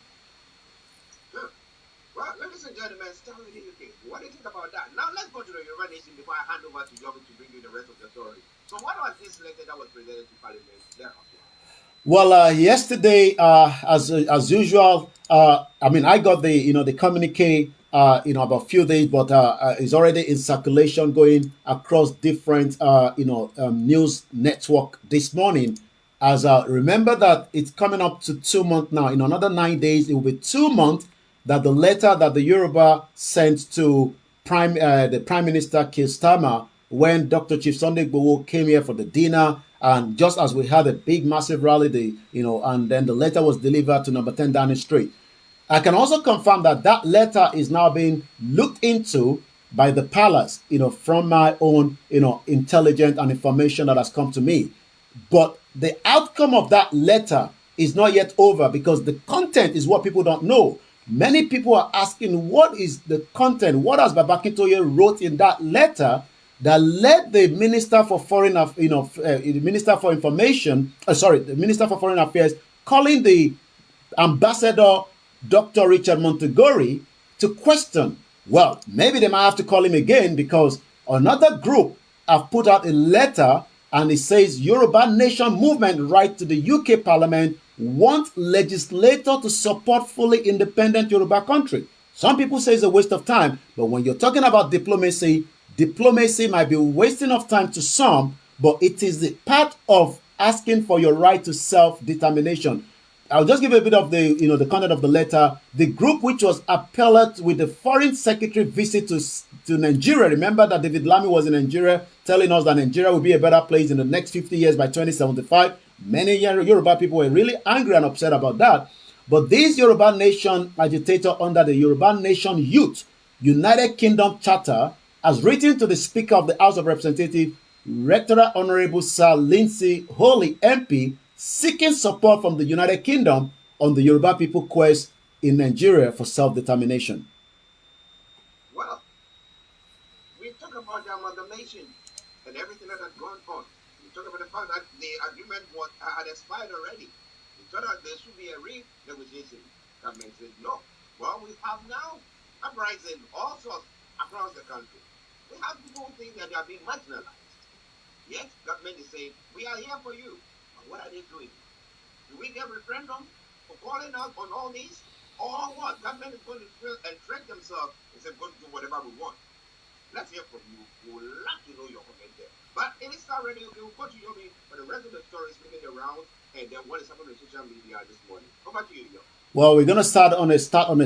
Well, ladies and gentlemen, Starr Radio UK, what do you think about that? Now let's go to the Yoruba Nation before I hand over to Yobi to bring you the rest of the story. So what was this letter that was presented to Parliament? Well, yesterday, as usual, I got the communique, about a few days, but it's already in circulation, going across different, news network this morning. As remember that it's coming up to 2 months now. In another 9 days, it will be 2 months that the letter that the Yoruba sent to the Prime Minister Keir Starmer when Dr. Chief Sunday Igboho came here for the dinner. And just as we had a big, massive rally, and then the letter was delivered to number 10 Downing Street. I can also confirm that letter is now being looked into by the palace, from my own, intelligence and information that has come to me. But the outcome of that letter is not yet over, because the content is what people don't know. Many people are asking, what is the content? What has Babakintoye wrote in that letter that led the Minister for Foreign, the Minister for Information, the Minister for Foreign Affairs, calling the Ambassador Dr. Richard Montegori to question. Well, maybe they might have to call him again, because another group have put out a letter and it says Yoruba Nation Movement write to the UK Parliament, want legislator to support fully independent Yoruba country. Some people say it's a waste of time, but when you're talking about diplomacy might be wasting of time to some, but it is the part of asking for your right to self-determination. I'll just give a bit of the content of the letter. The group, which was appellate with the foreign secretary visit to Nigeria. Remember that David Lamy was in Nigeria telling us that Nigeria will be a better place in the next 50 years by 2075. Many Yoruba people were really angry and upset about that. But this Yoruba Nation agitator under the Yoruba Nation Youth United Kingdom Charter has written to the Speaker of the House of Representatives, Rector Honorable Sir Lindsay Holy MP, seeking support from the United Kingdom on the Yoruba people quest in Nigeria for self-determination. Well, we talk about the amalgamation and everything that has gone on. We talk about the fact that the agreement had expired already. We thought that there should be a renegotiation. Government said no. Well, we have now uprising all sorts across the country. We have people who think that they are being marginalized. Yet, government is saying, we are here for you. But what are they doing? Do we get referendum for calling out on all these? Or what? Government is going to entreat themselves and say, go do whatever we want. Let's hear from you. We would love to know your comment there. But it is already okay. We'll go to Yomi for the rest of the stories making the rounds, and then what is happening on social media this morning. Over to you, Yomi. Well, we're going to start on a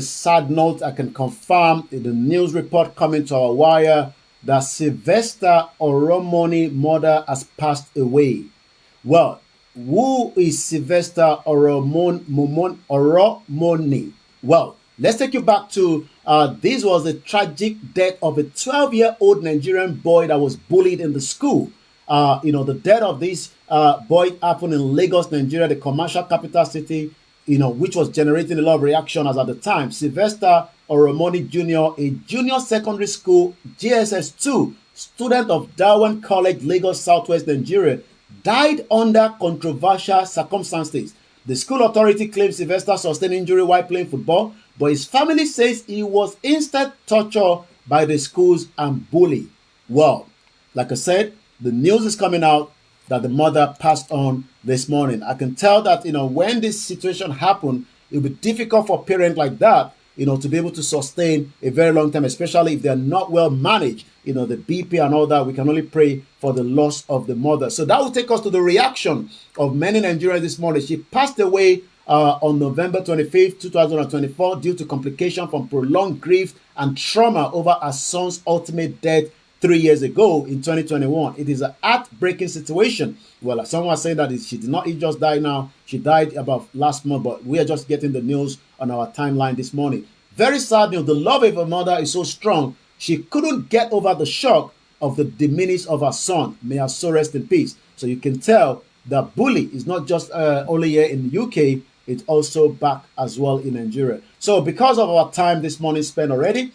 sad note. I can confirm in the news report coming to our wire that Sylvester Oromoni mother has passed away. Well, who is Sylvester Oromoni? Well, let's take you back to this was a tragic death of a 12-year-old Nigerian boy that was bullied in the school. The death of this boy happened in Lagos, Nigeria, the commercial capital city, which was generating a lot of reaction as at the time. Sylvester Oromoni Jr., a junior secondary school GSS 2 student of Darwin College, Lagos, Southwest Nigeria, died under controversial circumstances. The school authority claims Sylvester sustained injury while playing football, but his family says he was instead tortured by the schools and bullied. Well, like I said, the news is coming out that the mother passed on this morning. I can tell that, when this situation happened, it will be difficult for a parent like that, to be able to sustain a very long time, especially if they're not well managed, the BP and all that. We can only pray for the loss of the mother. So that will take us to the reaction of many Nigerians this morning. She passed away on November 25th, 2024, due to complication from prolonged grief and trauma over her son's ultimate death 3 years ago in 2021. It is an heartbreaking situation. Well, someone was saying that she did not just die now. She died about last month, but we are just getting the news on our timeline this morning. Very sad news. The love of her mother is so strong. She couldn't get over the shock of the demise of her son. May her soul rest in peace. So you can tell that bully is not just only here in the UK. It's also back as well in Nigeria. So because of our time this morning spent already,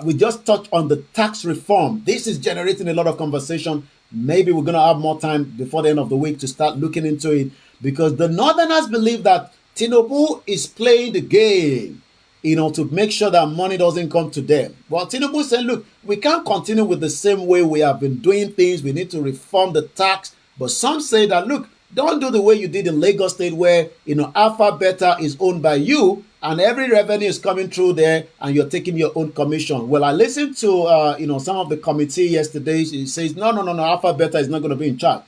we just touched on the tax reform. This is generating a lot of conversation. Maybe we're going to have more time before the end of the week to start looking into it, because the Northerners believe that Tinubu is playing the game, to make sure that money doesn't come to them. Well, Tinubu said, look, we can't continue with the same way we have been doing things. We need to reform the tax. But some say that, look, don't do the way you did in Lagos State, where, Alpha Beta is owned by you and every revenue is coming through there and you're taking your own commission. Well, I listened to, some of the committee yesterday. It says, no, Alpha Beta is not going to be in charge.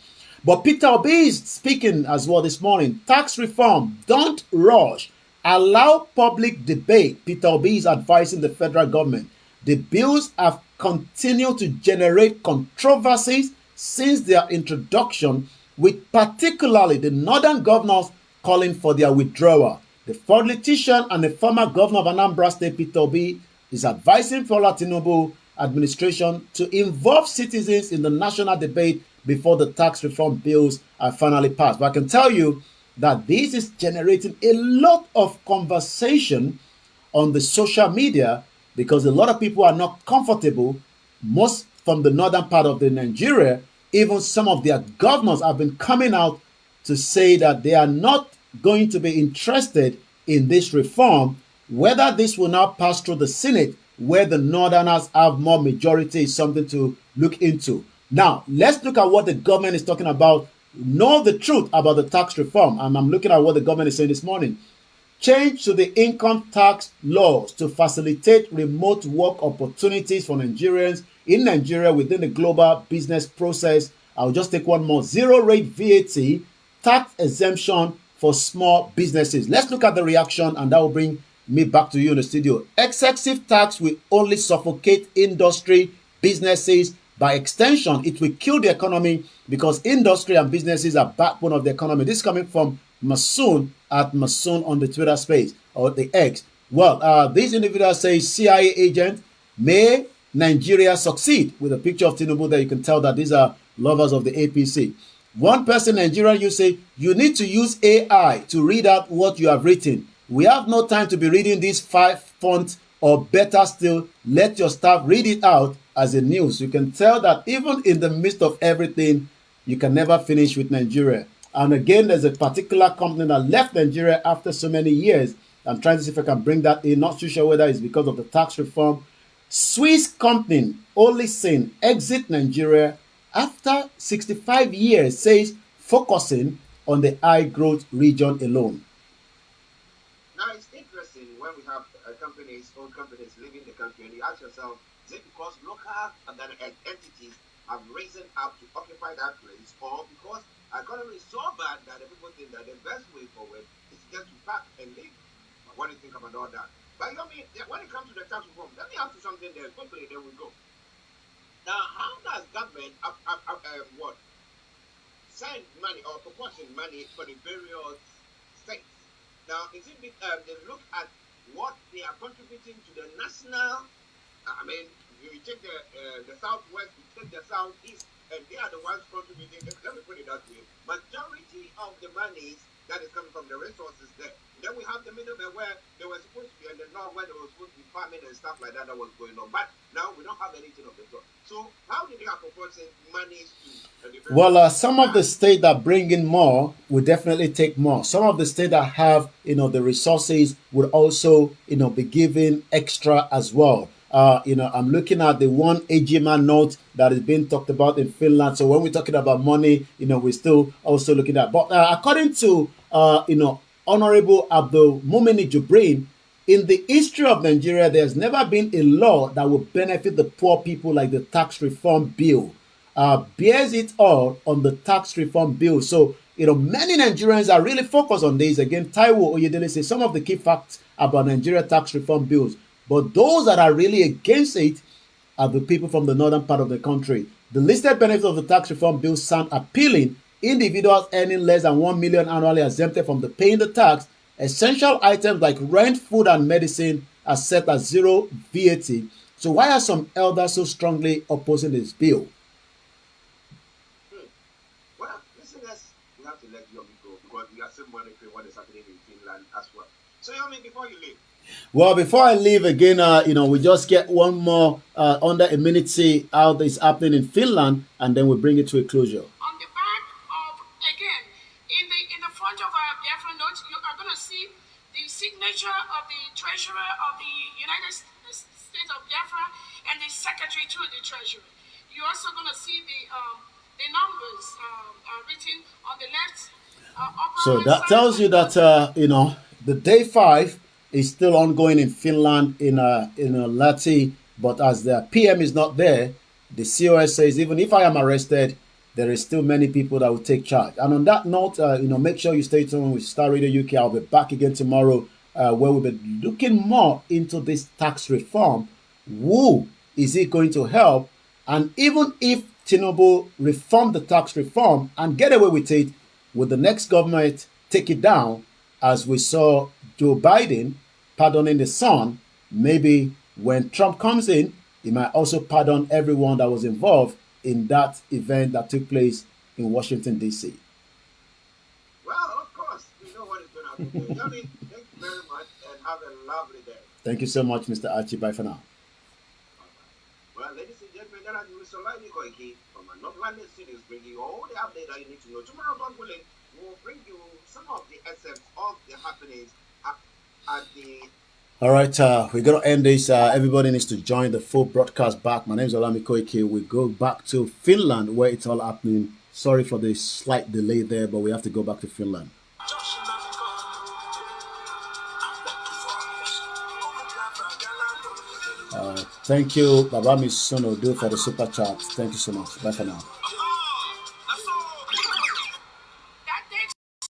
But Peter Obi is speaking as well this morning. Tax reform, don't rush. Allow public debate. Peter Obi is advising the federal government. The bills have continued to generate controversies since their introduction, with particularly the northern governors calling for their withdrawal. The politician and the former governor of Anambra State, Peter Obi, is advising Bola Tinubu administration to involve citizens in the national debate before the tax reform bills are finally passed. But I can tell you that this is generating a lot of conversation on the social media, because a lot of people are not comfortable, most from the northern part of the Nigeria. Even some of their governors have been coming out to say that they are not going to be interested in this reform. Whether this will now pass through the Senate, where the Northerners have more majority, is something to look into. Now, let's look at what the government is talking about. Know the truth about the tax reform. And I'm looking at what the government is saying this morning. Change to the income tax laws to facilitate remote work opportunities for Nigerians in Nigeria within the global business process. I'll just take one more. Zero rate VAT, tax exemption for small businesses. Let's look at the reaction, and that will bring me back to you in the studio. Excessive tax will only suffocate industry, businesses, By extension, it will kill the economy because industry and businesses are backbone of the economy. This is coming from Masoon at Masoon on the Twitter space or the X. Well, this individual says CIA agent, may Nigeria succeed, with a picture of Tinubu there. You can tell that these are lovers of the APC. One person, Nigeria, you say, you need to use AI to read out what you have written. We have no time to be reading these 5 fonts, or better still, let your staff read it out as a news. You can tell that even in the midst of everything, you can never finish with Nigeria. And again, there's a particular company that left Nigeria after so many years. I'm trying to see if I can bring that in. Not too sure whether it's because of the tax reform. Swiss company Olysine exit Nigeria after 65 years, says focusing on the high growth region alone. Now it's interesting when we have own companies leaving the country, and you ask yourself, is it because local entities have risen up to occupy that place, or because our economy is so bad that the people think that the best way forward is just to pack and leave? What do you think about all that? But you know, when it comes to the tax reform, let me ask you something there quickly, then we go. Now, how does government send money or proportion money for the various states? Now, is it they look at what they are contributing to the national? I mean, you take the southwest, you take the southeast, and they are the ones contributing. Let me put it that way. Majority of the monies that is coming from the resources there. Then we have the middlemen where they were supposed to be, and the north where they were supposed to be farming and stuff like that was going on. But now we don't have anything of the sort. So how did they are proposing monies to? Well, some of the states that bring in more will definitely take more. Some of the states that have, the resources will also, be given extra as well. I'm looking at the one Ejima note that is being talked about in Finland. So when we're talking about money, we're still also looking at. But according to, Honorable Abdul Mumini Jubrin, in the history of Nigeria, there's never been a law that will benefit the poor people like the tax reform bill. Bears it all on the tax reform bill. So, many Nigerians are really focused on this. Again, Taiwo Oyedele says some of the key facts about Nigeria tax reform bills. But those that are really against it are the people from the northern part of the country. The listed benefits of the tax reform bill sound appealing. Individuals earning less than 1 million annually exempted from the paying the tax. Essential items like rent, food, and medicine are set at zero VAT. So why are some elders so strongly opposing this bill? Well, listeners, we have to let Yomi go because we are still monitoring what is happening in Finland as well. So Yomi, before you leave. Well, before I leave again, we just get one more under a minute, see how this is happening in Finland, and then we bring it to a closure. On the back of, again, in the front of our Biafra notes, you are going to see the signature of the Treasurer of the United States of Biafra and the Secretary to the Treasury. You're also going to see the numbers written on the left upper So right that side. tells you that the day 5 is still ongoing in Finland in Lati, but as the PM is not there, the COS says even if I am arrested, there is still many people that will take charge. And on that note, make sure you stay tuned with Starr Radio UK. I'll be back again tomorrow, where we'll be looking more into this tax reform. Who is it going to help? And even if Tinubu reform the tax reform and get away with it, will the next government take it down, as we saw Joe Biden pardoning the son? Maybe when Trump comes in, he might also pardon everyone that was involved in that event that took place in Washington, D.C. Well, of course, we know what is going to happen. Yomi, thank you very much and have a lovely day. Thank you so much, Mr. Archie. Bye for now. Well, ladies and gentlemen, that is Olayomi Koiki from our North London studios, bringing you all the update that you need to know. Tomorrow, God willing, we will bring you some of the excerpts of the happenings at the. All right, we're going to end this. Everybody needs to join the full broadcast back. My name is Olayomi Koiki. We go back to Finland, where it's all happening. Sorry for the slight delay there, but we have to go back to Finland. Thank you, Babami Sonodo, for the super chat. Thank you so much. Bye for now.